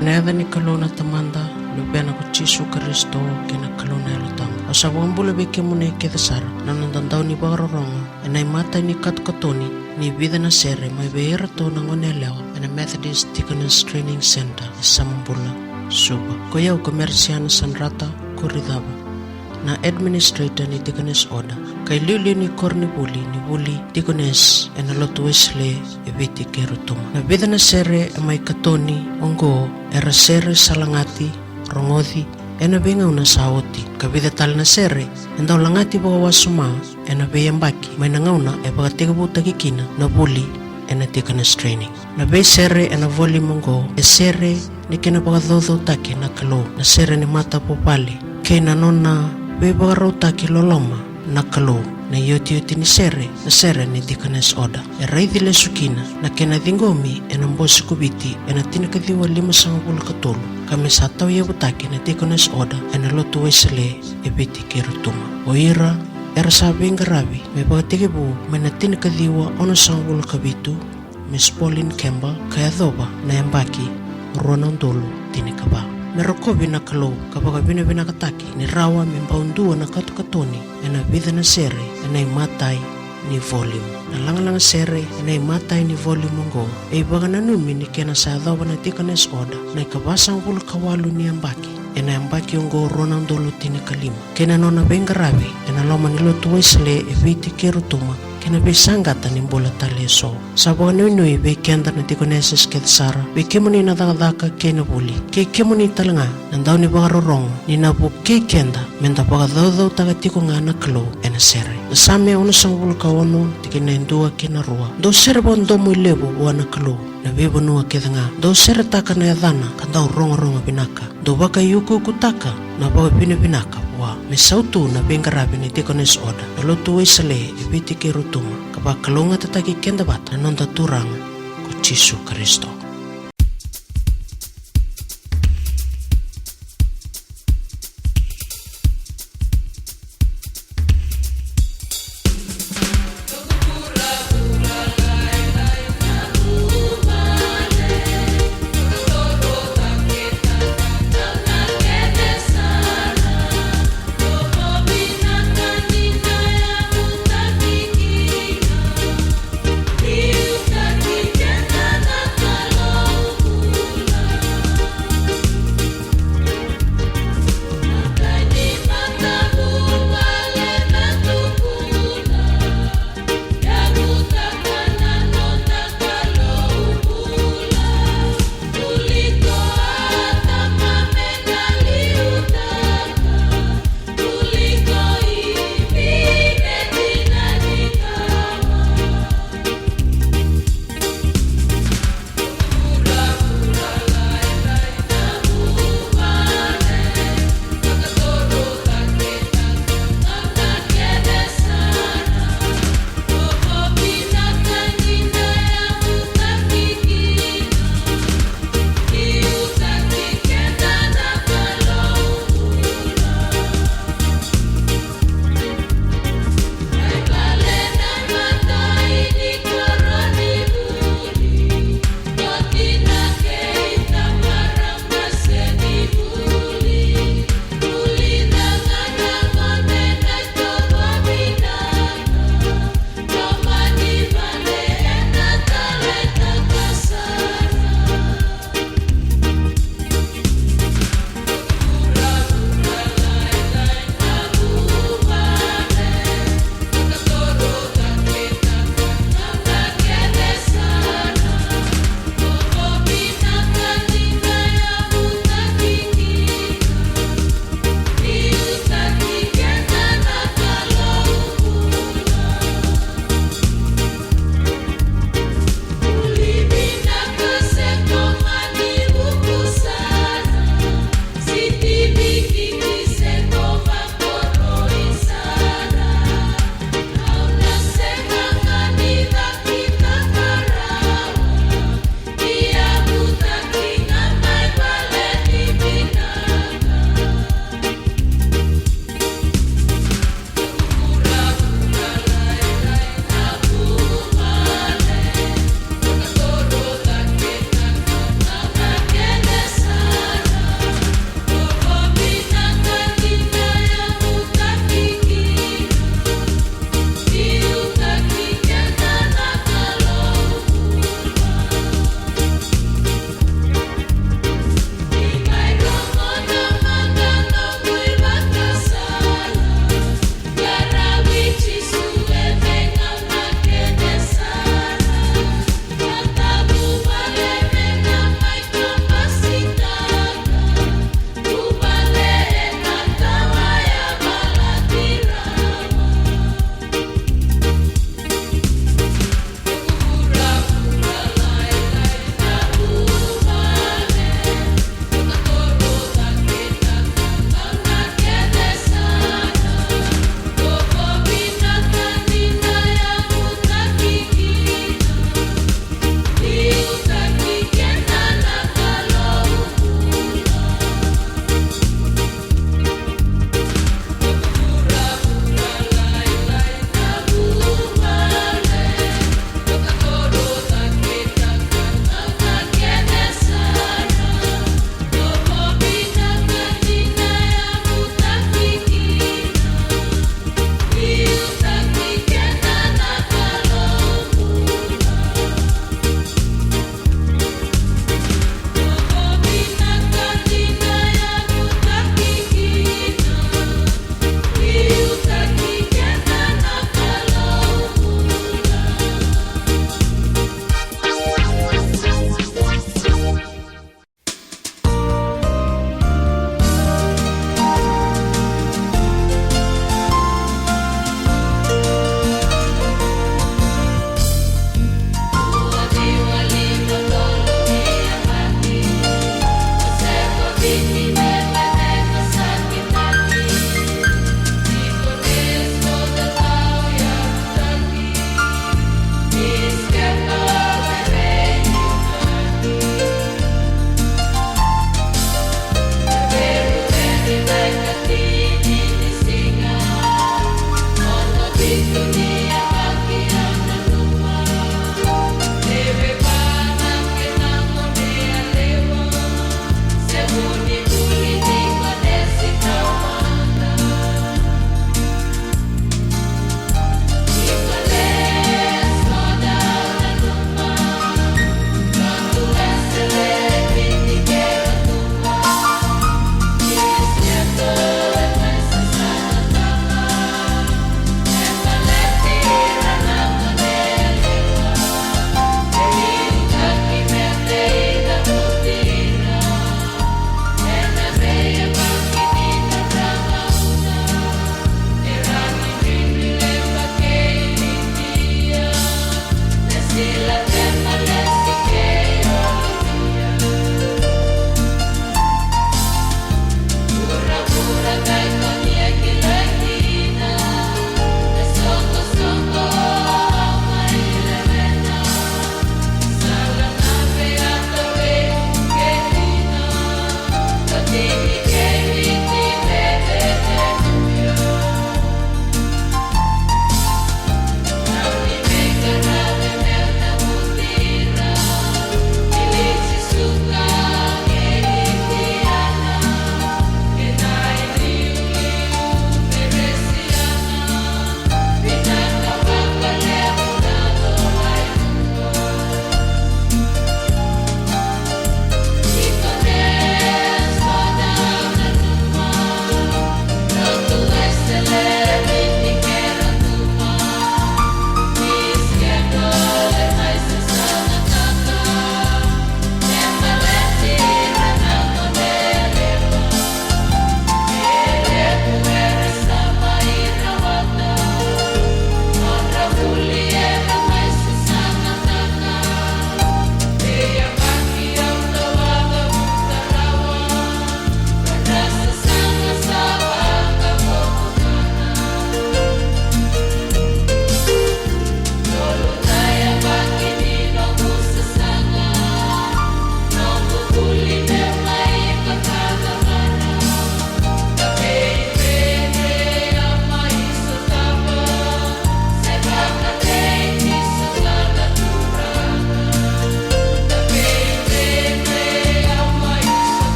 Neva ni kalona tamanda lupena ko Chisu Kristo kina kalona elotang. O sa wambula beke muna ikethasara nanandandao ni bagaroronga enay mata ni katkatoni ni vida na sere may beera to ng onelewa ena Methodist Deaconess Training Centre Samabula Suba. Kuyaw ko Meresiana Sadrata-Kuricava na Administrator ni Deaconess Order. Kay Lili ni Cornibuli ni Buli Deaconess ena lotuesle eviti ke Rotuma. Na vida na sere may katoni ongo era sere salangati rongothi ena benga una saoti. Kabida tal na sere enda langati bawa suma ena beyambaki may nangauna e pagatiga buta kikina na Buli ena Deaconess Training. Na be sere ena voli mongo e sere ni kena pagadodho taki na kalo na sere ni Matavuvale kay nanona be bagarotaki loloma na kalo na yoti ni sere na sere ni Deaconess Order. E raidhile sukina na kena dhingomi ena mbosi kubiti ena tinakadhiwa 5 kami satau ya butaki na Deaconess Order ena lotu wesele e biti ke Rotuma. O ira era sabi ngarabi may pagatigibu may natinakadhiwa ono sangul kabitu Miss Pauline Campbell kaya doba na yambaki Ronandolo tinikaba. Merokobi na kalo kapag binabinakataki ni rawa membaundua na katukatoni ena vida na sere ena imatay ni volume. Nalangalang sere ena imatay ni volume ngo e ibaga nanumi ni kena sa dawa na Deaconess Order na ikabasang kawalu ni ambaki ena ambaki ngo Ronandolo tinikalima. Kena nona bengarabi ena loma nilo tuwesle e viti ke Rotuma kena be sangata ni mbola taleso. Sabaga nui be kenda na Deaconesses kethsara be kemuni na dakadaka kena Buli ke kemuni talanga nandao ni bagarorong ni nabu ke kenda menda bagadodho tagatiko nga na kalo ena sere. Nasame ono sangul kaono tikina indua kena rua do sere bondo mo ilebo wana kalo na bebo nua kedanga do sere taka na yadhana kandao ronga binaka do baka yuku kutaka na baga binaka wa mesautu na bengarabi ni Deaconess Order na lotu wesale ibiti ke Rotuma kapag kalunga tatagi kenda bata na nonda turang ko Chisu Kristo.